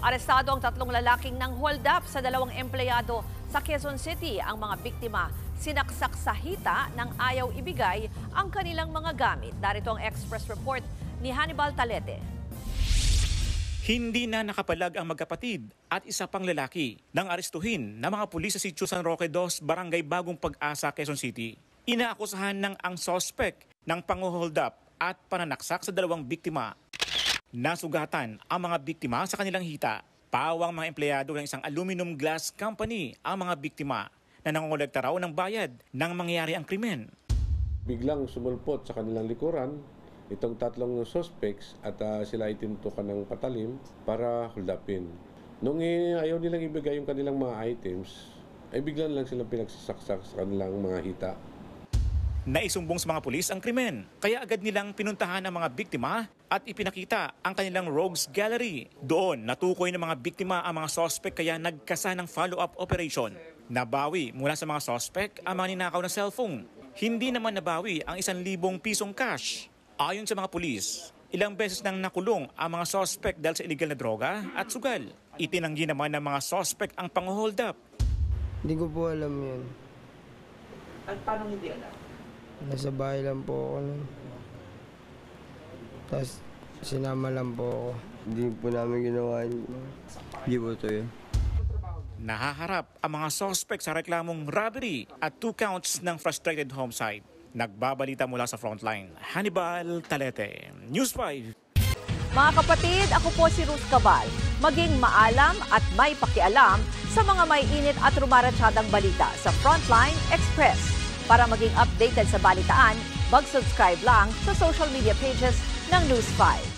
Arestado ang 3 lalaking nang hold up sa 2 empleyado sa Quezon City. Ang mga biktima sinaksak sa hita nang ayaw ibigay ang kanilang mga gamit. Narito ang Express Report ni Hannibal Talete. Hindi na nakapalag ang magkapatid at isa pang lalaki nang arestuhin ng mga pulis sa Sitio San Roque 2, Barangay Bagong Pag-asa, Quezon City. Inaakusahan ng ang suspect ng pang-hold up at pananaksak sa 2 biktima. Nasugatan ang mga biktima sa kanilang hita. Pawang mga empleyado ng isang aluminum glass company ang mga biktima na nangongolekta raw ng bayad nang mangyari ang krimen. Biglang sumulpot sa kanilang likuran itong 3 suspects at sila itintukan ng patalim para hold upin. Nung ayaw nilang ibigay yung kanilang mga items, ay biglang lang silang pinagsasaksak sa kanilang mga hita. Naisumbong sa mga pulis ang krimen, kaya agad nilang pinuntahan ang mga biktima at ipinakita ang kanilang rogues gallery. Doon natukoy ng mga biktima ang mga suspect kaya nagkasa ng follow-up operation. Nabawi mula sa mga suspect ang mga ninakaw na cellphone. Hindi naman nabawi ang 1,000 pisong cash. Ayon sa mga pulis, ilang beses nang nakulong ang mga suspect dahil sa illegal na droga at sugal. Itinanggi naman ng mga suspect ang pang-hold up. Hindi ko po alam yun. At paano hindi alam? Nasa bahay lang po ako nun. Tapos sinama lang po ako. Hindi po namin ginawa yun. Hindi po ito yun. Nahaharap ang mga suspect sa reklamong robbery at 2 counts ng frustrated homicide. Nagbabalita mula sa frontline. Hannibal Talete, News 5. Mga kapatid, ako po si Ruth Cabal. Maging maalam at may pakialam sa mga may init at rumaratsadang balita sa Frontline Express. Para maging updated sa balitaan, mag-subscribe lang sa social media pages ng News 5.